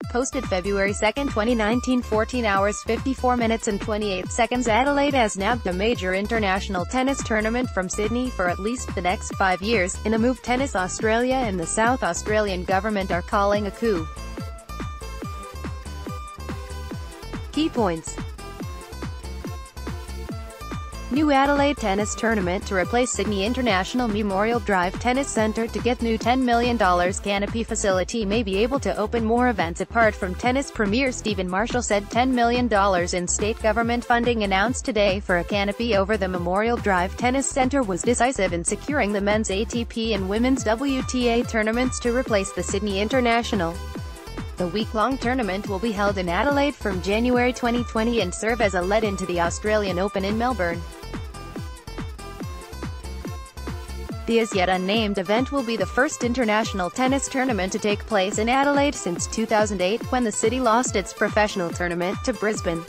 posted February 2, 2019, 14 hours 54 minutes and 28 seconds. Adelaide has nabbed a major international tennis tournament from Sydney for at least the next 5 years, in a move Tennis Australia and the South Australian government are calling a coup. Key points. New Adelaide tennis tournament to replace Sydney International Memorial Drive Tennis Centre to get new $10 million canopy facility may be able to open more events. Apart from tennis Premier Stephen Marshall said $10 million in state government funding announced today for a canopy over the Memorial Drive Tennis Centre was decisive in securing the men's ATP and women's WTA tournaments to replace the Sydney International. The week-long tournament will be held in Adelaide from January 2020 and serve as a lead-in to the Australian Open in Melbourne. The as-yet-unnamed event will be the first international tennis tournament to take place in Adelaide since 2008, when the city lost its professional tournament to Brisbane.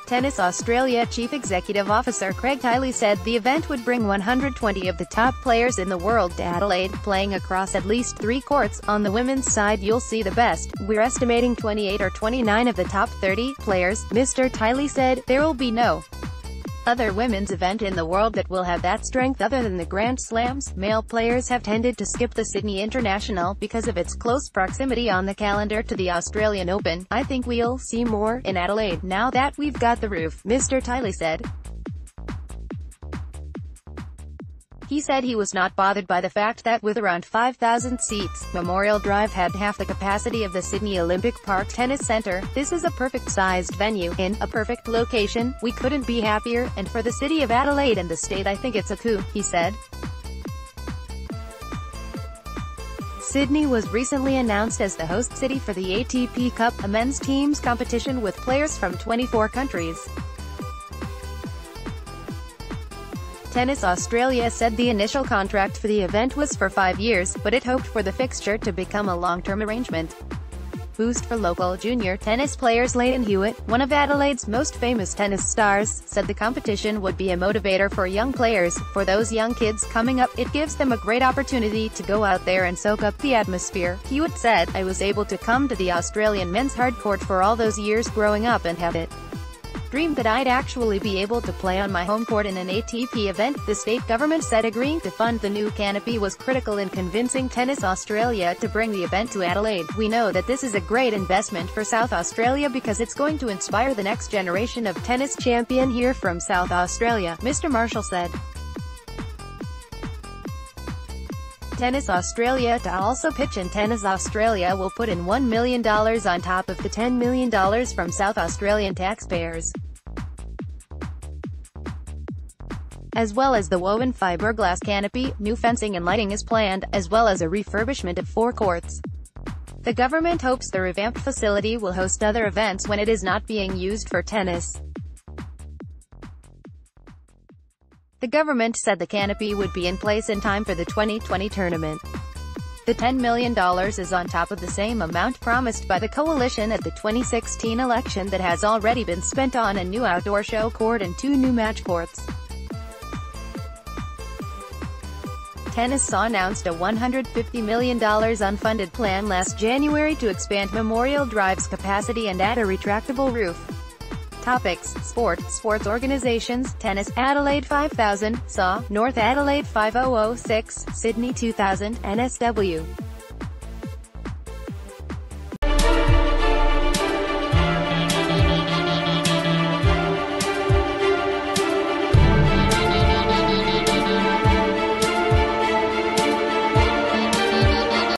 Tennis Australia Chief Executive Officer Craig Tiley said the event would bring 120 of the top players in the world to Adelaide, playing across at least 3 courts. On the women's side you'll see the best. We're estimating 28 or 29 of the top 30 players, Mr. Tiley said. There will be no other women's event in the world that will have that strength other than the Grand Slams. Male players have tended to skip the Sydney International because of its close proximity on the calendar to the Australian Open. I think we'll see more in Adelaide now that we've got the roof, Mr. Tiley said. He said he was not bothered by the fact that with around 5,000 seats, Memorial Drive had half the capacity of the Sydney Olympic Park Tennis Centre. This is a perfect-sized venue, in a perfect location. We couldn't be happier, and for the city of Adelaide and the state I think it's a coup, he said. Sydney was recently announced as the host city for the ATP Cup, a men's teams competition with players from 24 countries. Tennis Australia said the initial contract for the event was for 5 years, but it hoped for the fixture to become a long-term arrangement. Boost for local junior tennis players. Leighton Hewitt, one of Adelaide's most famous tennis stars, said the competition would be a motivator for young players. For those young kids coming up, it gives them a great opportunity to go out there and soak up the atmosphere. Hewitt said, I was able to come to the Australian men's hardcourt for all those years growing up and have it dreamed that I'd actually be able to play on my home court in an ATP event. The state government said agreeing to fund the new canopy was critical in convincing Tennis Australia to bring the event to Adelaide. We know that this is a great investment for South Australia because it's going to inspire the next generation of tennis champion here from South Australia, Mr. Marshall said. Tennis Australia to also pitch in. Tennis Australia will put in $1 million on top of the $10 million from South Australian taxpayers, as well as the woven fiberglass canopy. New fencing and lighting is planned, as well as a refurbishment of 4 courts. The government hopes the revamped facility will host other events when it is not being used for tennis. The government said the canopy would be in place in time for the 2020 tournament. The $10 million is on top of the same amount promised by the coalition at the 2016 election that has already been spent on a new outdoor show court and 2 new match courts. Tennis announced a $150 million unfunded plan last January to expand Memorial Drive's capacity and add a retractable roof. Topics: Sports organizations, Tennis, Adelaide 5000, SAW, North Adelaide 5006, Sydney 2000, NSW.